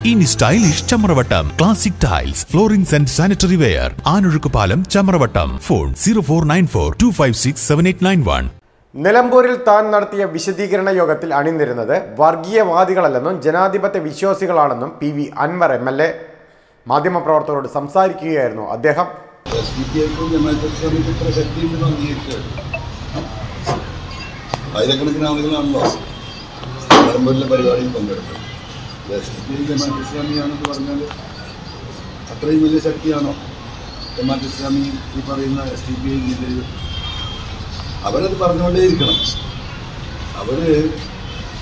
ഇനി stylish Chamravattam classic tiles floorings and sanitary ware Anozhukkupalam Chamravattam phone 049425678891. നിലമ്പൂരിൽ താൻ നടത്തിയ വിശദീകരണ യോഗത്തിൽ അണിനിരുന്നത് വർഗീയവാദികളല്ലെന്നും ജനാധിപത്യ വിശ്വാസികളാണെന്നും പി വി അൻവർ MLA മാധ്യമപ്രവർത്തകരോട് സംസാരിക്കുകയായിരുന്നു അദ്ദേഹം. ആയിരക്കണക്കിന് ആളുകളാണല്ലോ നിലമ്പൂരിലെ പരിപാടിയിൽ പങ്കെടുത്തത്. ജമാഅത്ത് ഇസ്ലാമിയാണെന്ന് പറഞ്ഞാൽ അത്രയും വലിയ ശക്തിയാണോ ജമാഅത്ത് ഇസ്ലാമി ഈ പറയുന്ന SDPI ജില്ലയിൽ? അവരത് പറഞ്ഞുകൊണ്ടേയിരിക്കണം. അവർ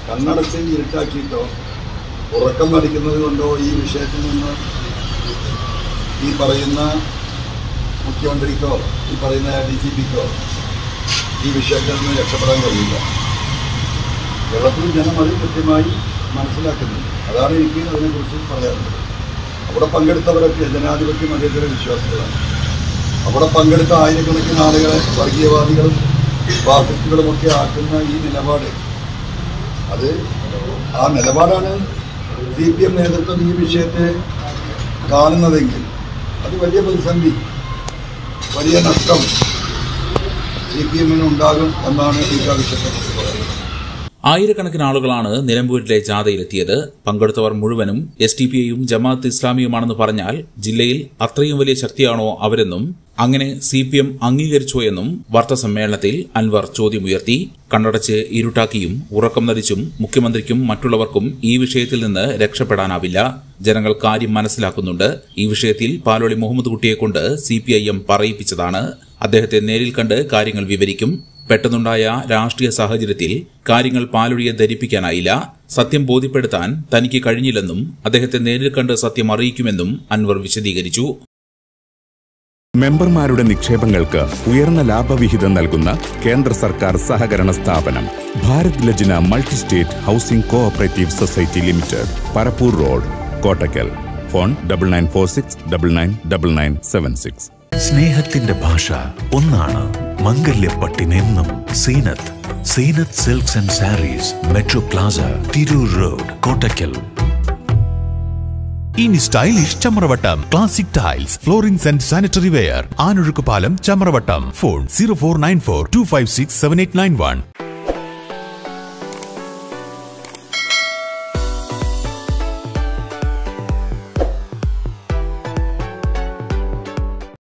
കണ്ണടച്ച് ഇരുട്ടാക്കിയിട്ടോ ഉറക്കം പഠിക്കുന്നത് കൊണ്ടോ ഈ വിഷയത്തിൽ നിന്ന് ഈ പറയുന്ന മുഖ്യമന്ത്രിക്കോ ഈ പറയുന്ന DGPക്കോ ഈ വിഷയത്തിൽ നിന്ന് രക്ഷപ്പെടാൻ കഴിയില്ല. കേരളത്തിൽ ജനം അത് കൃത്യമായി മനസ്സിലാക്കുന്നുണ്ട്. അതാണ് എനിക്ക് അതിനെക്കുറിച്ച് പറയാറുള്ളത്. അവിടെ പങ്കെടുത്തവരൊക്കെ ജനാധിപത്യ മതേതര വിശ്വാസികളാണ്. അവിടെ പങ്കെടുത്ത ആയിരക്കണക്കിന് ആളുകളെ വർഗീയവാദികളും ഫാസിസ്റ്റുകളുമൊക്കെ ആക്കുന്ന ഈ നിലപാട്, അത് ആ നിലപാടാണ് CPM നേതൃത്വം ഈ വിഷയത്തെ കാണുന്നതെങ്കിൽ അത് വലിയ പ്രതിസന്ധി, വലിയ നഷ്ടം CPM-ന് ഉണ്ടാകും എന്നാണ് ഈ വിഷയത്തെക്കുറിച്ച് പറയുന്നത്. ആയിരക്കണക്കിന് ആളുകളാണ് നിലമ്പൂരിലെ ജാഥയിലെത്തിയത്. പങ്കെടുത്തവർ മുഴുവനും SDPIയും ജമാഅത്ത് ഇസ്ലാമിയുമാണെന്ന് പറഞ്ഞാൽ ജില്ലയിൽ അത്രയും വലിയ ശക്തിയാണോ അവരെന്നും അങ്ങനെ CPM അംഗീകരിച്ചോ എന്നും വാർത്താസമ്മേളനത്തിൽ അൻവർ ചോദ്യമുയർത്തി. കണ്ണടച്ച് ഇരുട്ടാക്കിയും ഉറക്കം നടിച്ചും മുഖ്യമന്ത്രിക്കും മറ്റുള്ളവർക്കും ഈ വിഷയത്തിൽ നിന്ന് രക്ഷപ്പെടാനാവില്ല. ജനങ്ങൾ കാര്യം മനസ്സിലാക്കുന്നുണ്ട്. ഈ വിഷയത്തിൽ പാലോളി മുഹമ്മദ് കുട്ടിയെക്കൊണ്ട് CPIM പറയിപ്പിച്ചതാണ്. അദ്ദേഹത്തെ നേരിൽ കണ്ട് കാര്യങ്ങൾ വിവരിക്കും. പെട്ടെന്നുണ്ടായ രാഷ്ട്രീയ സാഹചര്യത്തിൽ കാര്യങ്ങൾ പാലോളിയെ ധരിപ്പിക്കാനായില്ല. സത്യം ബോധ്യപ്പെടുത്താൻ തനിക്ക് കഴിഞ്ഞില്ലെന്നും അദ്ദേഹത്തെ നേരിൽ കണ്ട് സത്യം അറിയിക്കുമെന്നും അൻവർ വിശദീകരിച്ചു. മെമ്പർമാരുടെ നിക്ഷേപങ്ങൾക്ക് ഉയർന്ന ലാഭവിഹിതം നൽകുന്ന കേന്ദ്ര സർക്കാർ സഹകരണ സ്ഥാപനം Bharat Lajna multi state housing cooperative society limited, Parappur road, Kottakkal. Phone 9946999976. സ്നേഹത്തിന്റെ ഭാഷ ഒന്നാണ്. മംഗല്യപ്പട്ടിനെന്നും Zeenath silks and sarees, metro plaza, Tirur road, Kottakkal. ഇനി stylish Chamravattam classic tiles floorings and sanitary ware Anozhukkupalam Chamravattam phone 049425678891.